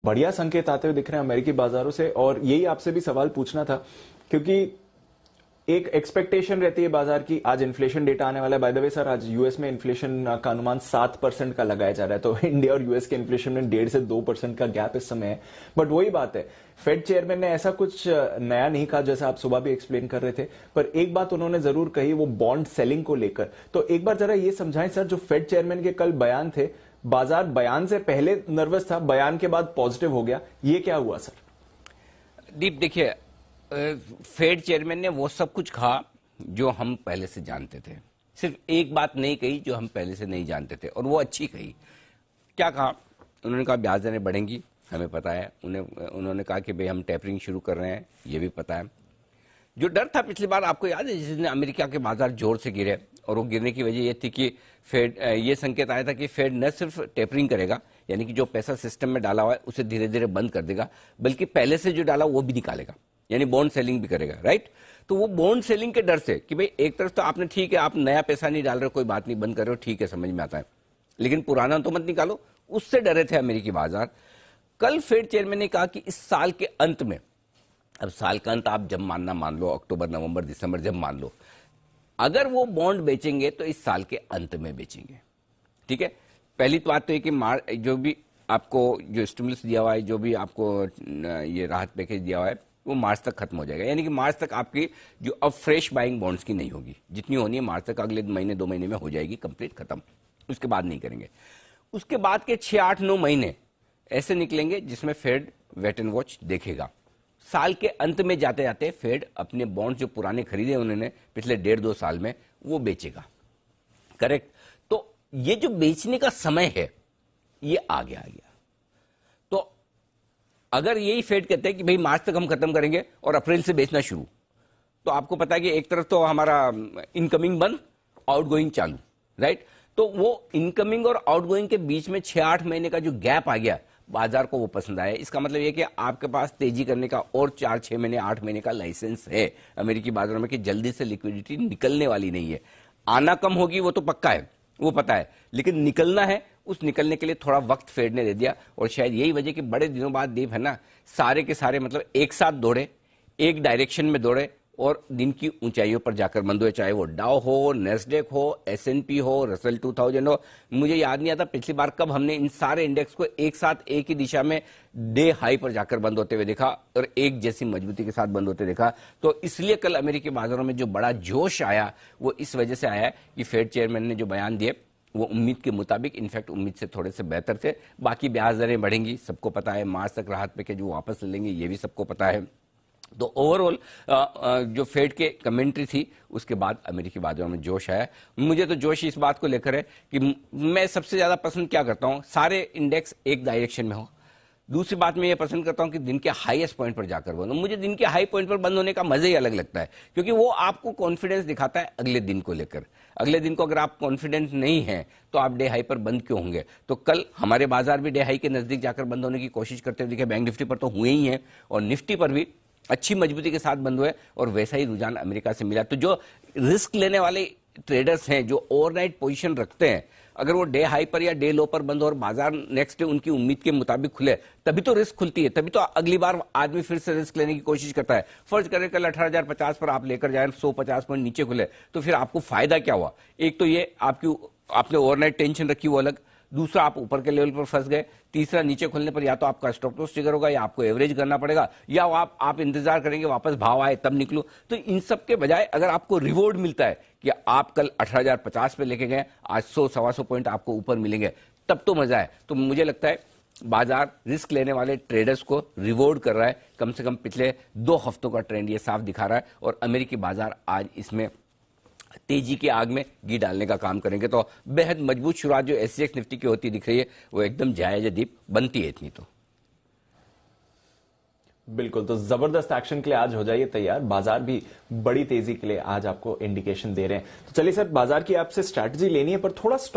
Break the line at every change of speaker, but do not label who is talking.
बढ़िया संकेत आते हुए दिख रहे हैं अमेरिकी बाजारों से, और यही आपसे भी सवाल पूछना था, क्योंकि एक एक्सपेक्टेशन रहती है बाजार की। आज इन्फ्लेशन डेटा आने वाला है। बाय द वे सर, आज यूएस में इन्फ्लेशन का अनुमान 7% का लगाया जा रहा है, तो इंडिया और यूएस के इन्फ्लेशन में 1.5 से 2% का गैप इस समय है। बट वही बात है, फेड चेयरमैन ने ऐसा कुछ नया नहीं कहा, जैसा आप सुबह भी एक्सप्लेन कर रहे थे, पर एक बात उन्होंने जरूर कही, वो बॉन्ड सेलिंग को लेकर। तो एक बार जरा ये समझाएं सर, जो फेड चेयरमैन के कल बयान थे, बाजार बयान से पहले नर्वस था, बयान के बाद पॉजिटिव हो गया, ये क्या हुआ सर?
दीप, देखिए, फेड चेयरमैन ने वो सब कुछ कहा जो हम पहले से जानते थे। सिर्फ एक बात नहीं कही जो हम पहले से नहीं जानते थे, और वो अच्छी कही। क्या कहा? उन्होंने कहा ब्याज दरें बढ़ेंगी, हमें पता है। उन्होंने कहा कि भाई हम टेपरिंग शुरू कर रहे हैं, ये भी पता है। जो डर था पिछली बार, आपको याद है, जिसने अमेरिका के बाजार जोर से गिरे, और वो गिरने की वजह ये थी कि फेड, ये संकेत आया था कि फेड न सिर्फ टेपरिंग करेगा, यानी कि जो पैसा सिस्टम में डाला हुआ है उसे धीरे धीरे बंद कर देगा, बल्कि पहले से जो डाला वो भी निकालेगा, यानी बॉन्ड सेलिंग भी करेगा, राइट। तो वो बॉन्ड सेलिंग के डर से कि भाई एक तरफ तो आपने, ठीक है, आप नया पैसा नहीं डाल रहे हो, कोई बात नहीं, बंद कर रहे हो, ठीक है, समझ में आता है, लेकिन पुराना तो मत निकालो, उससे डरे थे अमेरिकी बाजार। कल फेड चेयरमैन ने कहा कि इस साल के अंत में, अब साल का अंत आप जब मानना मान लो, अक्टूबर, नवंबर, दिसंबर, जब मान लो, अगर वो बॉन्ड बेचेंगे तो इस साल के अंत में बेचेंगे, ठीक है। पहली तो बात तो ये कि जो भी आपको जो स्टिमुलस दिया हुआ है, जो भी आपको ये राहत पैकेज दिया हुआ है, वो मार्च तक खत्म हो जाएगा, यानी कि मार्च तक आपकी जो अब फ्रेश बाइंग बॉन्ड्स की नहीं होगी, जितनी होनी है मार्च तक, अगले महीने 2 महीने में हो जाएगी कंप्लीट खत्म, उसके बाद नहीं करेंगे। उसके बाद के 6, 8, 9 महीने ऐसे निकलेंगे जिसमें फेड वेट एंड वॉच देखेगा। साल के अंत में जाते जाते फेड अपने बॉन्ड जो पुराने खरीदे उन्होंने पिछले 1.5-2 साल में, वो बेचेगा, करेक्ट। तो ये जो बेचने का समय है ये आ गया। तो अगर यही फेड कहते हैं कि भाई मार्च तक हम खत्म करेंगे और अप्रैल से बेचना शुरू, तो आपको पता है कि एक तरफ तो हमारा इनकमिंग बंद, आउटगोइंग चालू, राइट। तो वो इनकमिंग और आउटगोइंग के बीच में 6-8 महीने का जो गैप आ गया, बाजार को वो पसंद आया। इसका मतलब यह कि आपके पास तेजी करने का और 4-6 महीने, 8 महीने का लाइसेंस है अमेरिकी बाजारों में, कि जल्दी से लिक्विडिटी निकलने वाली नहीं है। आना कम होगी वो तो पक्का है, वो पता है, लेकिन निकलना है, उस निकलने के लिए थोड़ा वक्त फेड ने दे दिया। और शायद यही वजह कि बड़े दिनों बाद दीप है ना, सारे के सारे मतलब एक साथ दौड़े, एक डायरेक्शन में दौड़े, और दिन की ऊंचाइयों पर जाकर बंद हुए, चाहे वो डाउ हो, नेस्डेक हो, S&P हो, रसल 2000 हो। मुझे याद नहीं आता पिछली बार कब हमने इन सारे इंडेक्स को एक साथ एक ही दिशा में डे हाई पर जाकर बंद होते हुए देखा, और एक जैसी मजबूती के साथ बंद होते देखा। तो इसलिए कल अमेरिकी बाजारों में जो बड़ा जोश आया, वो इस वजह से आया कि फेड चेयरमैन ने जो बयान दिए वो उम्मीद के मुताबिक, इनफैक्ट उम्मीद से थोड़े से बेहतर थे। बाकी ब्याज दरें बढ़ेंगी, सबको पता है, मार्च तक राहत पैकेज वो वापस ले लेंगे, ये भी सबको पता है। तो ओवरऑल जो फेड के कमेंट्री थी, उसके बाद अमेरिकी बाजारों में जोश आया। मुझे तो जोश इस बात को लेकर है कि मैं सबसे ज्यादा पसंद क्या करता हूं, सारे इंडेक्स एक डायरेक्शन में हो। दूसरी बात मैं ये पसंद करता हूं कि दिन के हाईएस्ट पॉइंट पर जाकर बंद हो। मुझे दिन के हाई पॉइंट पर बंद होने का मजा ही अलग लगता है, क्योंकि वो आपको कॉन्फिडेंस दिखाता है अगले दिन को लेकर। अगले दिन को अगर आप कॉन्फिडेंट नहीं हैं तो आप डे हाई पर बंद क्यों होंगे। तो कल हमारे बाजार भी डे हाई के नजदीक जाकर बंद होने की कोशिश करते हुए दिखे। बैंक निफ्टी पर तो हुए ही हैं, और निफ्टी पर भी अच्छी मजबूती के साथ बंद हुए, और वैसा ही रुझान अमेरिका से मिला। तो जो रिस्क लेने वाले ट्रेडर्स हैं, जो ओवरनाइट पोजीशन रखते हैं, अगर वो डे हाई पर या डे लो पर बंद हो और बाजार नेक्स्ट डे उनकी उम्मीद के मुताबिक खुले, तभी तो रिस्क खुलती है, तभी तो अगली बार आदमी फिर से रिस्क लेने की कोशिश करता है। फर्ज करें कल 18,050 पर आप लेकर जाए, 150 पॉइंट नीचे खुले, तो फिर आपको फायदा क्या हुआ? एक तो ये आपने ओवरनाइट टेंशन रखी वो अलग, दूसरा आप ऊपर के लेवल पर फंस गए, तीसरा नीचे खुलने पर या तो आपका स्टॉप लॉस ट्रिगर होगा, या आपको एवरेज करना पड़ेगा, या आप इंतजार करेंगे वापस भाव आए तब निकलो। तो इन सब के बजाय अगर आपको रिवॉर्ड मिलता है कि आप कल 18,050 पे लेके गए, आज 100-125 पॉइंट आपको ऊपर मिलेंगे, तब तो मजा है। तो मुझे लगता है बाजार रिस्क लेने वाले ट्रेडर्स को रिवॉर्ड कर रहा है। कम से कम पिछले 2 हफ्तों का ट्रेंड ये साफ दिखा रहा है, और अमेरिकी बाजार आज इसमें तेजी की आग में घी डालने का काम करेंगे। तो बेहद मजबूत शुरुआत जो SGX निफ्टी की होती दिख रही है, वो एकदम जायज दीप बनती है इतनी। तो
बिल्कुल, तो जबरदस्त एक्शन के लिए आज हो जाइए तैयार। बाजार भी बड़ी तेजी के लिए आज आपको इंडिकेशन दे रहे हैं। तो चलिए सर, बाजार की आपसे स्ट्रैटेजी लेनी है, पर थोड़ा स्टॉक